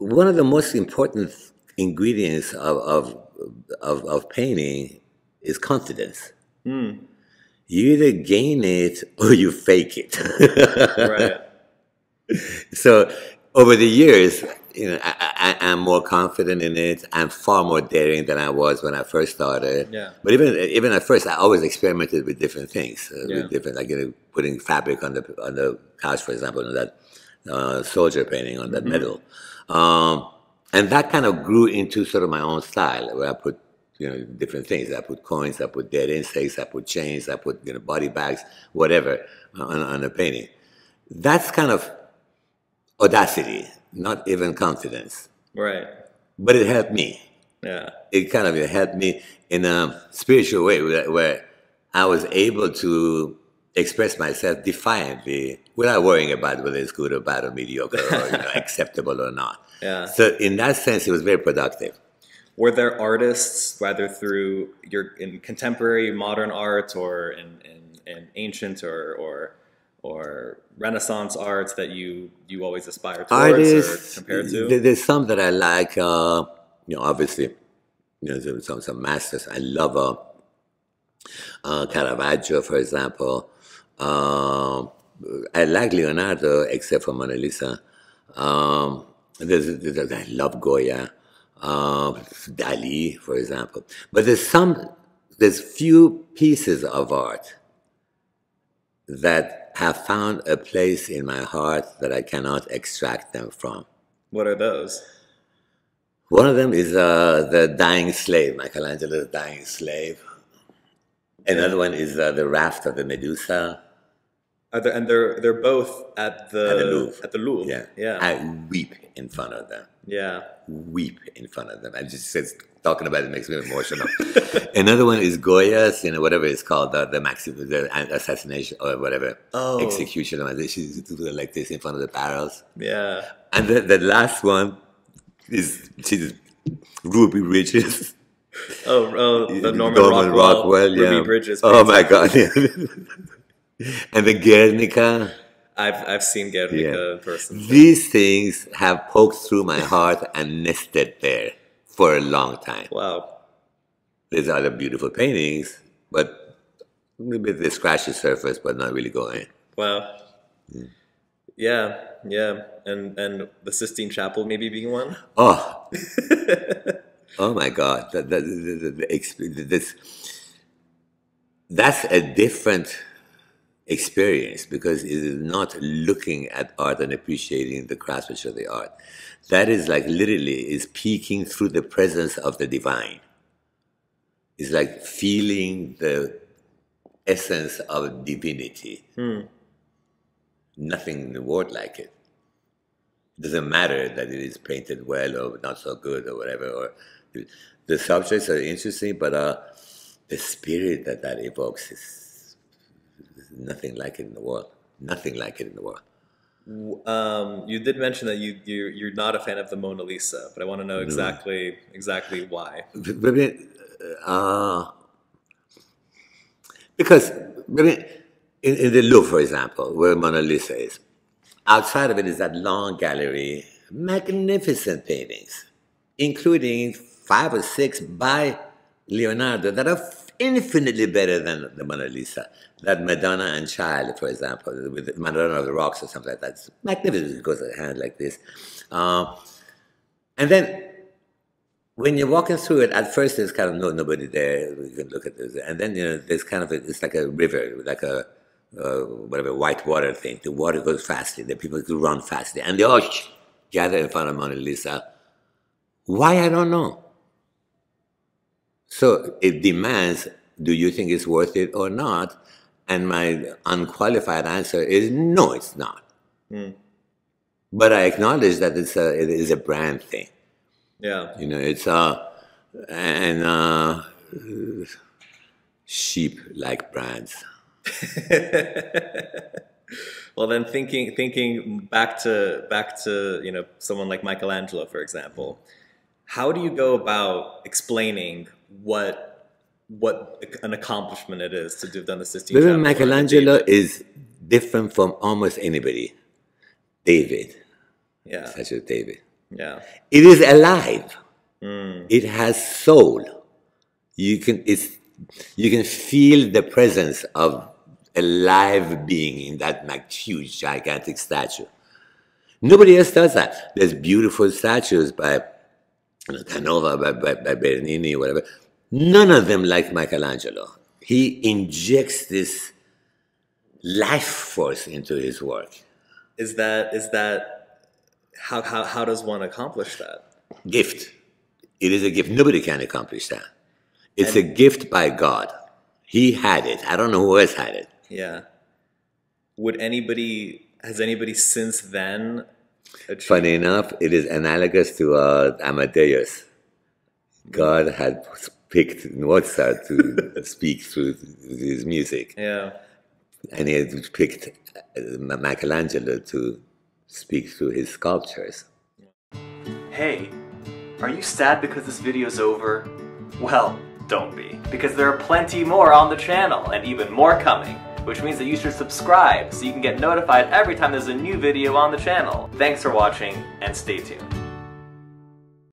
one of the most important ingredients of painting is confidence. Mm. You either gain it or you fake it. Right. So over the years, I'm more confident in it. I'm far more daring than I was when I first started. Yeah. But even at first, I always experimented with different things, Yeah. with different, like putting fabric on the couch, for example, on that soldier painting on that medal, and that kind of grew into sort of my own style, where I put different things. I put coins, I put dead insects, I put chains, I put body bags, whatever on the painting. That's kind of audacity, not even confidence. Right. But it helped me. Yeah. It kind of helped me in a spiritual way where I was able to express myself defiantly without worrying about whether it's good or bad or mediocre or acceptable or not. Yeah. So in that sense, it was very productive. Were there artists, whether through in contemporary modern art or in ancient or Renaissance art, that you always aspire towards Artists, or compare to? there's some that I like. Obviously, some masters. I love Caravaggio, for example. I like Leonardo, except for Mona Lisa. I love Goya, Dali, for example. But there's few pieces of art that have found a place in my heart that I cannot extract them from. What are those? One of them is the Dying Slave, Michelangelo's Dying Slave. Another one is the Raft of the Medusa. And they're both at the Louvre. At the Louvre. Yeah. Yeah. I weep in front of them. Yeah. Weep in front of them. I just talking about it makes me emotional. Another one is Goya's, whatever it's called, the assassination or whatever, execution. She's like this in front of the barrels. Yeah. And the last one is Ruby Bridges. The Norman Rockwell yeah. Ruby Bridges. Oh my God. Yeah. And the Guernica. I've seen Guernica in person. These things have poked through my heart and nested there for a long time. Wow. There's other beautiful paintings, but maybe they scratch the surface, but not really go in. Wow. Yeah. And the Sistine Chapel maybe being one? Oh. Oh my God. That's a different experience, because it is not looking at art and appreciating the craftsmanship of the art. That is like literally is peeking through the presence of the divine. It's like feeling the essence of divinity. Nothing in the world like it. It doesn't matter that it is painted well or not so good or whatever. Or the subjects are interesting, but the spirit that evokes is nothing like it in the world. Nothing like it in the world. You did mention that you're not a fan of the Mona Lisa, but I want to know exactly why. Because in the Louvre, for example, where Mona Lisa is, outside of it is that long gallery, magnificent paintings, including 5 or 6 by Leonardo that are infinitely better than the Mona Lisa. That Madonna and Child, for example, with the Madonna of the Rocks or something like that. It's magnificent. It goes a hand like this. And then when you're walking through it, at first there's kind of nobody there. You can look at this. And then, there's kind of it's like a river, like a whatever, white water thing. The water goes fastly. The people run fastly. And they all gather in front of Mona Lisa. Why? I don't know. So it demands, do you think it's worth it or not? And my unqualified answer is no, it's not. But I acknowledge that it is a brand thing. Yeah. It's sheep like brands. Well, then thinking back to someone like Michelangelo, for example, how do you go about explaining what an accomplishment it is to have done the Sistine Chapel? Michelangelo is different from almost anybody. David. Yeah. Such as David. Yeah. It is alive. It has soul. You can feel the presence of a live being in that huge, gigantic statue. Nobody else does that. There's beautiful statues by Canova, by Bernini, whatever. None of them like Michelangelo. He injects this life force into his work. Is that how does one accomplish that? Gift. It is a gift. Nobody can accomplish that. It's a gift by God. He had it. I don't know who else had it. Yeah. Has anybody since then achieved? Funny enough, it is analogous to Amadeus. God had picked Mozart to speak through his music. Yeah. And he had picked Michelangelo to speak through his sculptures. Hey, are you sad because this video's over? Well, don't be, because there are plenty more on the channel, and even more coming, which means that you should subscribe so you can get notified every time there's a new video on the channel. Thanks for watching, and stay tuned.